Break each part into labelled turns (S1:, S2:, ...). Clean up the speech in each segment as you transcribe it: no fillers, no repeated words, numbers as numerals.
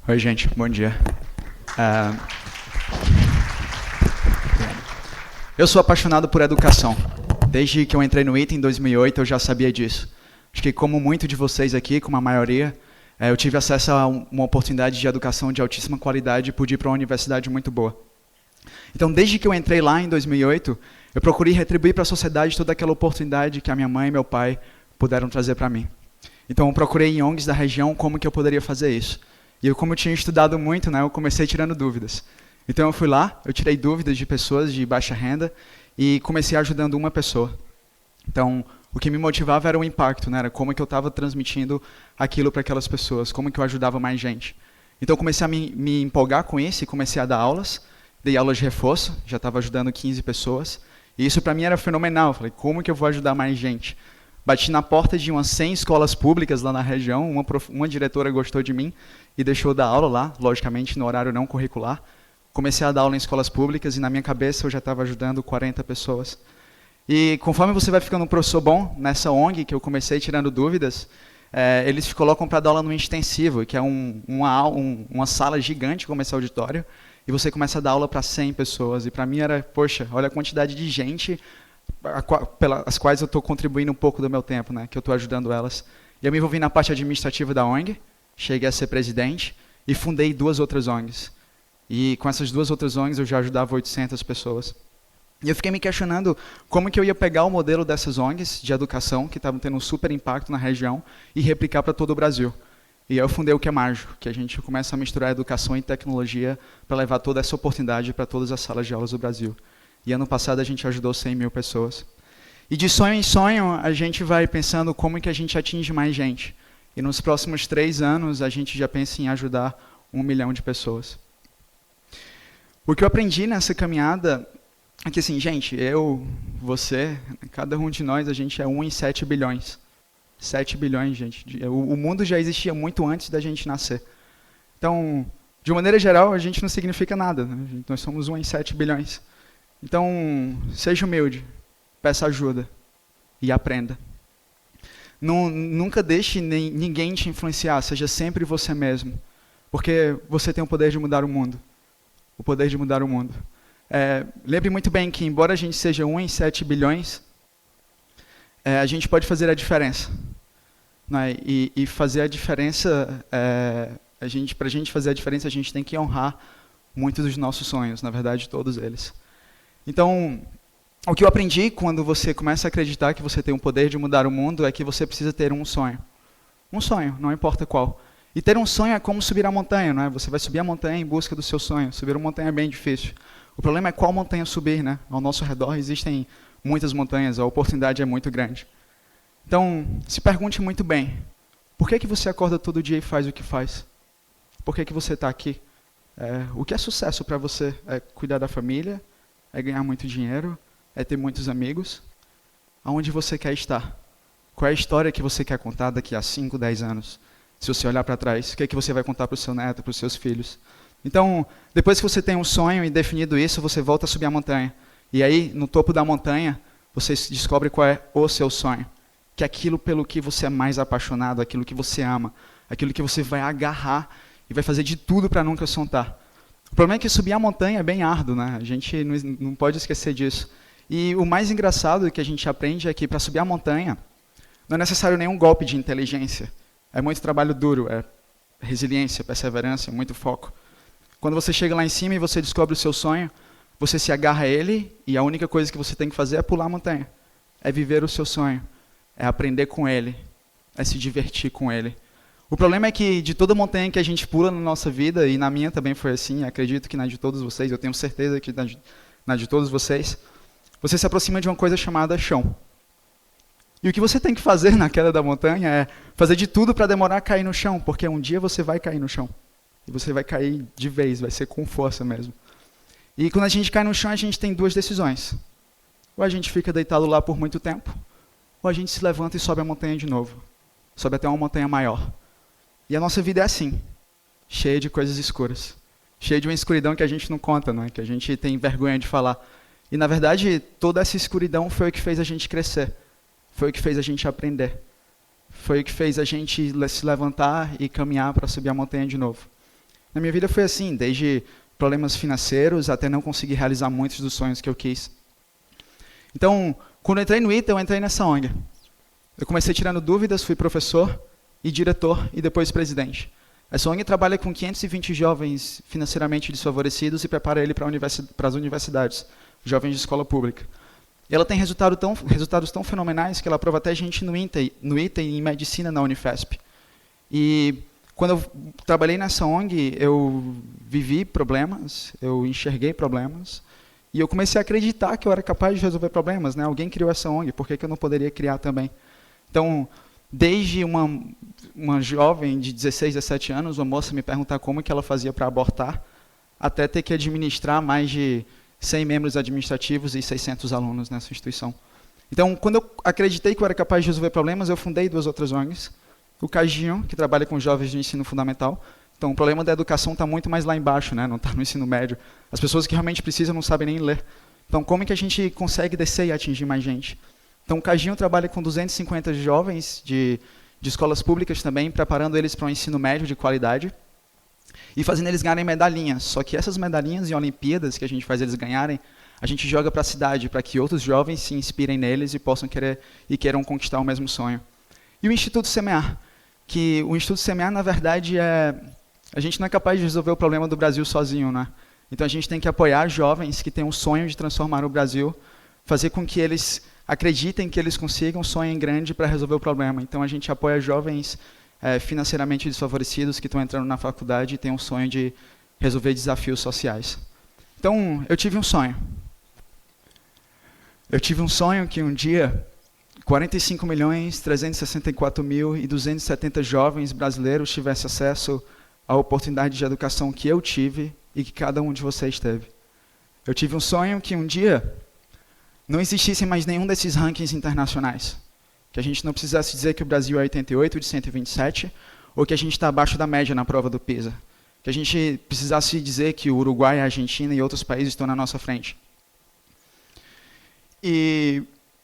S1: Oi, gente, bom dia. Ah, eu sou apaixonado por educação. Desde que eu entrei no ITA em 2008, eu já sabia disso. Acho que, como muito de vocês aqui, como a maioria, eu tive acesso a uma oportunidade de educação de altíssima qualidade e pude ir para uma universidade muito boa. Então, desde que eu entrei lá em 2008, eu procurei retribuir para a sociedade toda aquela oportunidade que a minha mãe e meu pai puderam trazer para mim. Então, eu procurei em ONGs da região como que eu poderia fazer isso. E como eu tinha estudado muito, eu comecei tirando dúvidas. Então eu fui lá, eu tirei dúvidas de pessoas de baixa renda e comecei ajudando uma pessoa. Então, o que me motivava era o impacto, era como que eu estava transmitindo aquilo para aquelas pessoas, como que eu ajudava mais gente. Então eu comecei a me empolgar com isso e comecei a dar aulas, dei aulas de reforço, já estava ajudando 15 pessoas. E isso para mim era fenomenal, eu falei, como que eu vou ajudar mais gente? Bati na porta de umas 100 escolas públicas lá na região, uma diretora gostou de mim e deixou dar aula lá, logicamente no horário não curricular. Comecei a dar aula em escolas públicas e na minha cabeça eu já estava ajudando 40 pessoas. E conforme você vai ficando um professor bom, nessa ONG que eu comecei tirando dúvidas, eles te colocam para dar aula no intensivo, que é uma sala gigante como esse auditório, e você começa a dar aula para 100 pessoas. E para mim era, poxa, olha a quantidade de gente pelas quais eu estou contribuindo um pouco do meu tempo, que eu estou ajudando elas. E eu me envolvi na parte administrativa da ONG, cheguei a ser presidente e fundei 2 outras ONGs. E com essas 2 outras ONGs eu já ajudava 800 pessoas. E eu fiquei me questionando como que eu ia pegar o modelo dessas ONGs de educação, que estavam tendo um super impacto na região, e replicar para todo o Brasil. E aí eu fundei o Que é Mágico, que a gente começa a misturar educação e tecnologia para levar toda essa oportunidade para todas as salas de aulas do Brasil. E ano passado a gente ajudou 100 mil pessoas. E de sonho em sonho, a gente vai pensando como que a gente atinge mais gente. E nos próximos 3 anos, a gente já pensa em ajudar 1 milhão de pessoas. O que eu aprendi nessa caminhada é que, assim, gente, eu, você, cada um de nós, a gente é 1 em 7 bilhões. 7 bilhões, gente. O mundo já existia muito antes da gente nascer. Então, de maneira geral, a gente não significa nada. Nós somos 1 em 7 bilhões. Então, seja humilde, peça ajuda e aprenda. Nunca deixe ninguém te influenciar, seja sempre você mesmo, porque você tem o poder de mudar o mundo. O poder de mudar o mundo. Lembre muito bem que, embora a gente seja 1 em 7 bilhões, a gente pode fazer a diferença. E fazer a diferença, para a gente fazer a diferença, a gente tem que honrar muitos dos nossos sonhos, na verdade, todos eles. Então, o que eu aprendi quando você começa a acreditar que você tem o poder de mudar o mundo é que você precisa ter um sonho. Um sonho, não importa qual. E ter um sonho é como subir a montanha, Você vai subir a montanha em busca do seu sonho. Subir uma montanha é bem difícil. O problema é qual montanha subir, Ao nosso redor existem muitas montanhas, a oportunidade é muito grande. Então, se pergunte muito bem, por que você acorda todo dia e faz o que faz? Por que você está aqui? O que é sucesso para você? É cuidar da família? É ganhar muito dinheiro? É ter muitos amigos? Aonde você quer estar? Qual é a história que você quer contar daqui a 5, 10 anos? Se você olhar para trás, o que é que você vai contar para o seu neto, para os seus filhos? Então, depois que você tem um sonho e definido isso, você volta a subir a montanha. E aí, no topo da montanha, você descobre qual é o seu sonho. Que é aquilo pelo que você é mais apaixonado, aquilo que você ama, aquilo que você vai agarrar e vai fazer de tudo para nunca soltar. O problema é que subir a montanha é bem árduo, A gente não pode esquecer disso. E o mais engraçado que a gente aprende é que para subir a montanha, não é necessário nenhum golpe de inteligência. É muito trabalho duro, é resiliência, perseverança, muito foco. Quando você chega lá em cima e você descobre o seu sonho, você se agarra a ele e a única coisa que você tem que fazer é pular a montanha. É viver o seu sonho, é aprender com ele, é se divertir com ele. O problema é que de toda montanha que a gente pula na nossa vida, e na minha também foi assim, acredito que na de todos vocês, eu tenho certeza que na de todos vocês, você se aproxima de uma coisa chamada chão. E o que você tem que fazer na queda da montanha é fazer de tudo para demorar a cair no chão, porque um dia você vai cair no chão. E você vai cair de vez, vai ser com força mesmo. E quando a gente cai no chão, a gente tem 2 decisões. Ou a gente fica deitado lá por muito tempo, ou a gente se levanta e sobe a montanha de novo. Sobe até uma montanha maior. E a nossa vida é assim, cheia de coisas escuras. Cheia de uma escuridão que a gente não conta, que a gente tem vergonha de falar. E, na verdade, toda essa escuridão foi o que fez a gente crescer. Foi o que fez a gente aprender. Foi o que fez a gente se levantar e caminhar para subir a montanha de novo. Na minha vida foi assim, desde problemas financeiros até não conseguir realizar muitos dos sonhos que eu quis. Então, quando eu entrei no ITA, eu entrei nessa ONG. Eu comecei tirando dúvidas, fui professor e diretor e depois presidente. Essa ONG trabalha com 520 jovens financeiramente desfavorecidos e prepara ele para as universidades, jovens de escola pública. E ela tem resultados tão fenomenais que ela aprova até gente no ITA e em medicina na Unifesp. E quando eu trabalhei nessa ONG, eu vivi problemas, eu enxerguei problemas, e eu comecei a acreditar que eu era capaz de resolver problemas, né? Alguém criou essa ONG, por que eu não poderia criar também? Então, desde uma jovem de 16, 17 anos, uma moça me perguntar como que ela fazia para abortar, até ter que administrar mais de 100 membros administrativos e 600 alunos nessa instituição. Então, quando eu acreditei que eu era capaz de resolver problemas, eu fundei 2 outras ONGs. O Cajinho, que trabalha com jovens de ensino fundamental. Então, o problema da educação está muito mais lá embaixo, né? Não está no ensino médio. As pessoas que realmente precisam não sabem nem ler. Então, como é que a gente consegue descer e atingir mais gente? Então, o Cajinho trabalha com 250 jovens de escolas públicas também, preparando eles para um ensino médio de qualidade e fazendo eles ganharem medalhinhas. Só que essas medalhinhas em Olimpíadas que a gente faz eles ganharem, a gente joga para a cidade, para que outros jovens se inspirem neles e possam queiram conquistar o mesmo sonho. E o Instituto Semear, que o Instituto Semear, na verdade, a gente não é capaz de resolver o problema do Brasil sozinho, né? Então, a gente tem que apoiar jovens que têm um sonho de transformar o Brasil, fazer com que eles acreditem que eles consigam, sonhem grande para resolver o problema. Então, a gente apoia jovens financeiramente desfavorecidos que estão entrando na faculdade e têm um sonho de resolver desafios sociais. Então, eu tive um sonho. Eu tive um sonho que um dia 45.364.270 jovens brasileiros tivessem acesso à oportunidade de educação que eu tive e que cada um de vocês teve. Eu tive um sonho que um dia não existisse mais nenhum desses rankings internacionais. Que a gente não precisasse dizer que o Brasil é 88 de 127 ou que a gente está abaixo da média na prova do PISA. Que a gente precisasse dizer que o Uruguai, a Argentina e outros países estão na nossa frente. E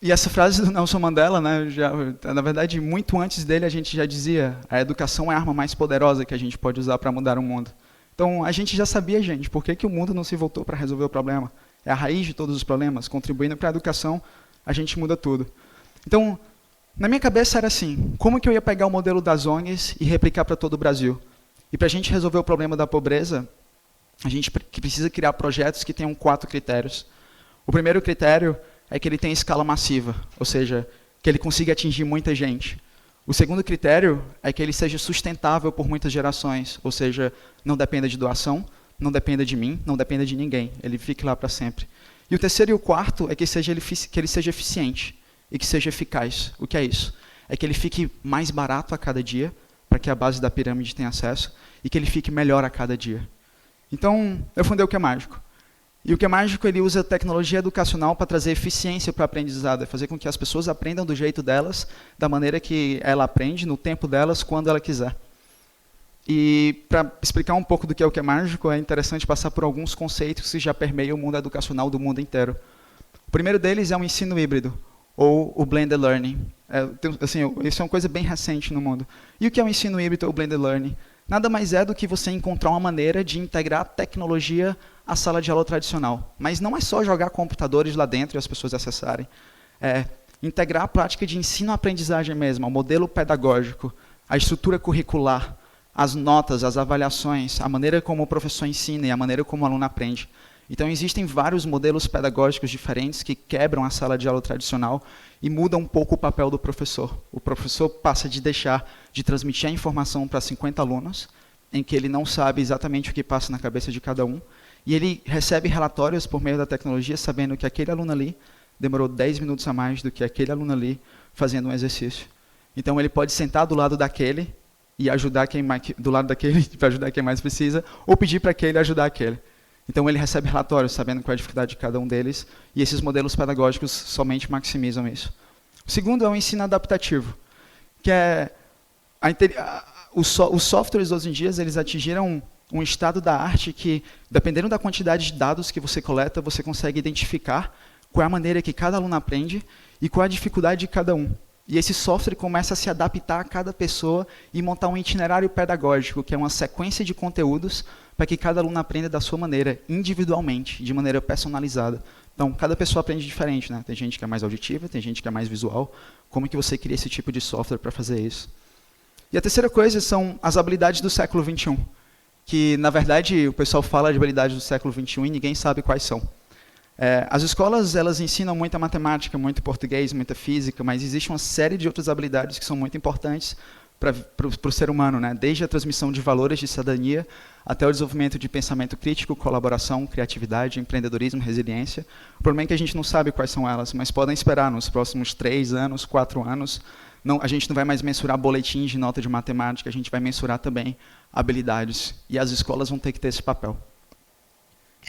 S1: essa frase do Nelson Mandela, né, na verdade, muito antes dele a gente já dizia: a educação é a arma mais poderosa que a gente pode usar para mudar o mundo. Então, a gente já sabia, gente, por que o mundo não se voltou para resolver o problema? É a raiz de todos os problemas. Contribuindo para a educação, a gente muda tudo. Então, na minha cabeça era assim: como que eu ia pegar o modelo das ONGs e replicar para todo o Brasil? E para a gente resolver o problema da pobreza, a gente precisa criar projetos que tenham 4 critérios. O primeiro critério é que ele tenha escala massiva, ou seja, que ele consiga atingir muita gente. O segundo critério é que ele seja sustentável por muitas gerações, ou seja, não dependa de doação, não dependa de mim, não dependa de ninguém, ele fique lá para sempre. E o terceiro e o quarto é que ele seja eficiente e que seja eficaz. O que é isso? É que ele fique mais barato a cada dia, para que a base da pirâmide tenha acesso, e que ele fique melhor a cada dia. Então, eu fundei o Que é Mágico. E o Que é Mágico, ele usa tecnologia educacional para trazer eficiência para o aprendizado, fazer com que as pessoas aprendam do jeito delas, da maneira que ela aprende, no tempo delas, quando ela quiser. E para explicar um pouco do que é o Que é Mágico, é interessante passar por alguns conceitos que já permeiam o mundo educacional do mundo inteiro. O primeiro deles é o ensino híbrido, ou o blended learning. Isso é uma coisa bem recente no mundo. E o que é o ensino híbrido ou blended learning? Nada mais é do que você encontrar uma maneira de integrar a tecnologia à sala de aula tradicional. Mas não é só jogar computadores lá dentro e as pessoas acessarem. É integrar a prática de ensino-aprendizagem mesmo, o modelo pedagógico, a estrutura curricular, as notas, as avaliações, a maneira como o professor ensina e a maneira como o aluno aprende. Então, existem vários modelos pedagógicos diferentes que quebram a sala de aula tradicional e mudam um pouco o papel do professor. O professor passa de deixar de transmitir a informação para 50 alunos, em que ele não sabe exatamente o que passa na cabeça de cada um, e ele recebe relatórios por meio da tecnologia, sabendo que aquele aluno ali demorou 10 minutos a mais do que aquele aluno ali fazendo um exercício. Então, ele pode sentar do lado daquele e ajudar para ajudar quem mais precisa, ou pedir para aquele ajudar aquele. Então, ele recebe relatórios, sabendo qual é a dificuldade de cada um deles, e esses modelos pedagógicos somente maximizam isso. O segundo é o ensino adaptativo, que é os softwares hoje em dia, eles atingiram um estado da arte que, dependendo da quantidade de dados que você coleta, você consegue identificar qual é a maneira que cada aluno aprende e qual é a dificuldade de cada um. E esse software começa a se adaptar a cada pessoa e montar um itinerário pedagógico, que é uma sequência de conteúdos para que cada aluno aprenda da sua maneira, individualmente, de maneira personalizada. Então, cada pessoa aprende diferente, né? Tem gente que é mais auditiva, tem gente que é mais visual. Como que você cria esse tipo de software para fazer isso? E a terceira coisa são as habilidades do século XXI, que, na verdade, o pessoal fala de habilidades do século XXI e ninguém sabe quais são. As escolas elas ensinam muita matemática, muito português, muita física, mas existe uma série de outras habilidades que são muito importantes para o ser humano, né? Desde a transmissão de valores de cidadania até o desenvolvimento de pensamento crítico, colaboração, criatividade, empreendedorismo, resiliência. O problema é que a gente não sabe quais são elas, mas podem esperar nos próximos 3 anos, 4 anos. Não, a gente não vai mais mensurar boletins de nota de matemática, a gente vai mensurar também habilidades. E as escolas vão ter que ter esse papel.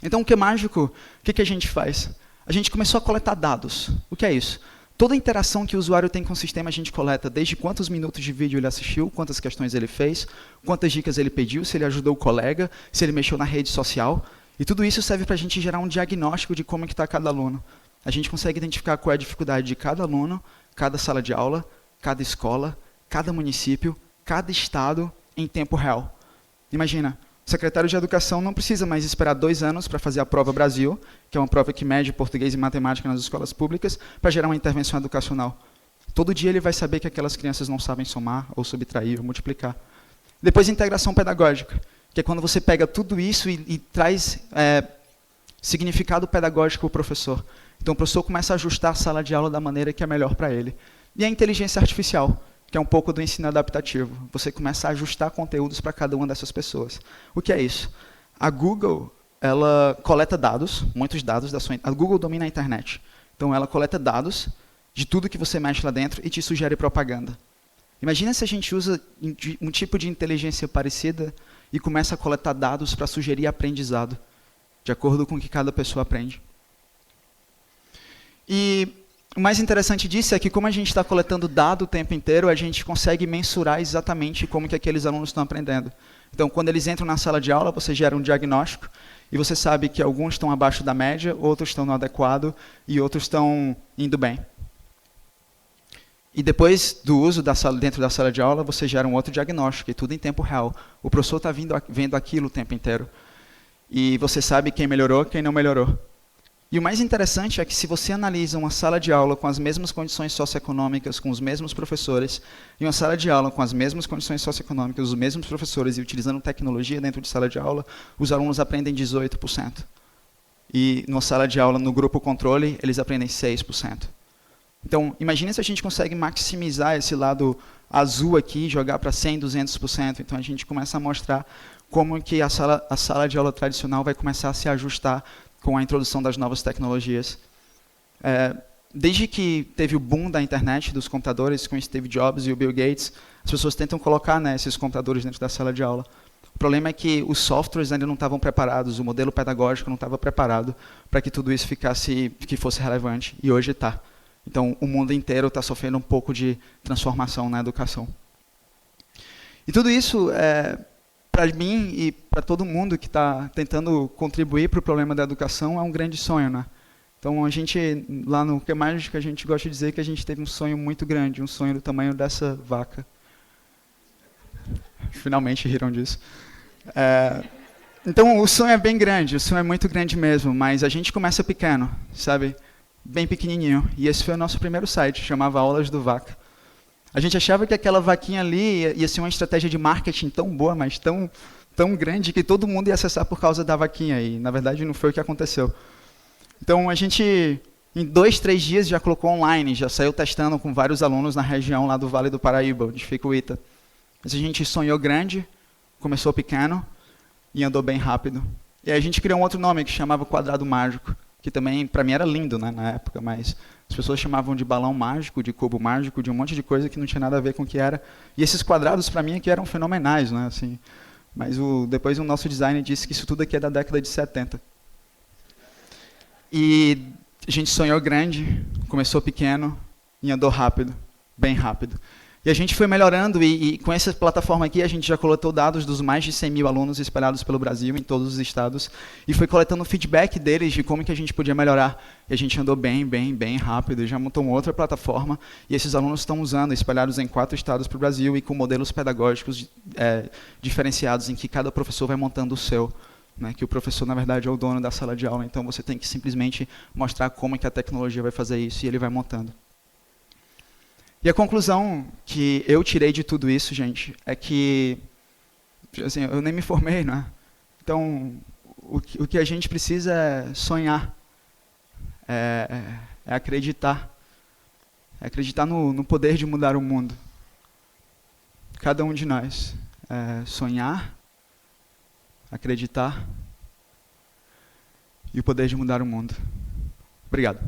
S1: Então, o que é mágico? O que a gente faz? A gente começou a coletar dados. O que é isso? Toda interação que o usuário tem com o sistema a gente coleta, desde quantos minutos de vídeo ele assistiu, quantas questões ele fez, quantas dicas ele pediu, se ele ajudou o colega, se ele mexeu na rede social. E tudo isso serve para a gente gerar um diagnóstico de como está cada aluno. A gente consegue identificar qual é a dificuldade de cada aluno, cada sala de aula, cada escola, cada município, cada estado em tempo real. Imagina, o secretário de Educação não precisa mais esperar 2 anos para fazer a Prova Brasil, que é uma prova que mede português e matemática nas escolas públicas, para gerar uma intervenção educacional. Todo dia ele vai saber que aquelas crianças não sabem somar, ou subtrair, ou multiplicar. Depois, integração pedagógica, que é quando você pega tudo isso e traz significado pedagógico para o professor. Então, o professor começa a ajustar a sala de aula da maneira que é melhor para ele. E a inteligência artificial, que é um pouco do ensino adaptativo. Você começa a ajustar conteúdos para cada uma dessas pessoas. O que é isso? A Google, ela coleta dados, muitos dados da sua... A Google domina a internet. Então, ela coleta dados de tudo que você mexe lá dentro e te sugere propaganda. Imagina se a gente usa um tipo de inteligência parecida e começa a coletar dados para sugerir aprendizado, de acordo com o que cada pessoa aprende. E o mais interessante disso é que, como a gente está coletando dado o tempo inteiro, a gente consegue mensurar exatamente como que aqueles alunos estão aprendendo. Então, quando eles entram na sala de aula, você gera um diagnóstico e você sabe que alguns estão abaixo da média, outros estão no adequado e outros estão indo bem. E depois do uso dentro da sala de aula, você gera um outro diagnóstico, e tudo em tempo real. O professor está vendo aquilo o tempo inteiro. E você sabe quem melhorou, quem não melhorou. E o mais interessante é que, se você analisa uma sala de aula com as mesmas condições socioeconômicas, com os mesmos professores, e uma sala de aula com as mesmas condições socioeconômicas, os mesmos professores, e utilizando tecnologia dentro de sala de aula, os alunos aprendem 18%. E numa sala de aula, no grupo controle, eles aprendem 6%. Então, imagine se a gente consegue maximizar esse lado azul aqui, jogar para 100%, 200%. Então, a gente começa a mostrar como que a sala de aula tradicional vai começar a se ajustar com a introdução das novas tecnologias. Desde que teve o boom da internet, dos computadores, com o Steve Jobs e o Bill Gates, as pessoas tentam colocar, né, esses computadores dentro da sala de aula. O problema é que os softwares ainda não estavam preparados, o modelo pedagógico não estava preparado para que tudo isso que fosse relevante, e hoje está. Então, o mundo inteiro está sofrendo um pouco de transformação na educação. E tudo isso, para mim e para todo mundo que está tentando contribuir para o problema da educação, é um grande sonho, né? Então, a gente, lá no Que Mágico, a gente gosta de dizer que a gente teve um sonho muito grande, um sonho do tamanho dessa vaca. Finalmente riram disso. Então, o sonho é bem grande, o sonho é muito grande mesmo, mas a gente começa pequeno, sabe? Bem pequenininho. E esse foi o nosso primeiro site, chamava Aulas do Vaca. A gente achava que aquela vaquinha ali ia ser uma estratégia de marketing tão boa, mas tão grande, que todo mundo ia acessar por causa da vaquinha. E, na verdade, não foi o que aconteceu. Então, a gente, em 2, 3 dias, já colocou online, já saiu testando com vários alunos na região lá do Vale do Paraíba, onde fica o ITA. Mas a gente sonhou grande, começou pequeno e andou bem rápido. E aí a gente criou um outro nome, que chamava Quadrado Mágico, que também, para mim, era lindo, né, na época, mas as pessoas chamavam de balão mágico, de cubo mágico, de um monte de coisa que não tinha nada a ver com o que era. E esses quadrados, para mim, aqui eram fenomenais, né, assim. Mas depois o nosso designer disse que isso tudo aqui é da década de 70. E a gente sonhou grande, começou pequeno e andou rápido, bem rápido. E a gente foi melhorando, e com essa plataforma aqui, a gente já coletou dados dos mais de 100 mil alunos espalhados pelo Brasil, em todos os estados, e foi coletando feedback deles de como que a gente podia melhorar. E a gente andou bem rápido, e já montou uma outra plataforma, e esses alunos estão usando, espalhados em 4 estados para o Brasil, e com modelos pedagógicos diferenciados, em que cada professor vai montando o seu. Né, que o professor, na verdade, é o dono da sala de aula, então você tem que simplesmente mostrar como que a tecnologia vai fazer isso, e ele vai montando. E a conclusão que eu tirei de tudo isso, gente, é que assim, eu nem me formei, né? Então, o que a gente precisa é sonhar, é acreditar. É acreditar no poder de mudar o mundo. Cada um de nós. Sonhar, acreditar e o poder de mudar o mundo. Obrigado.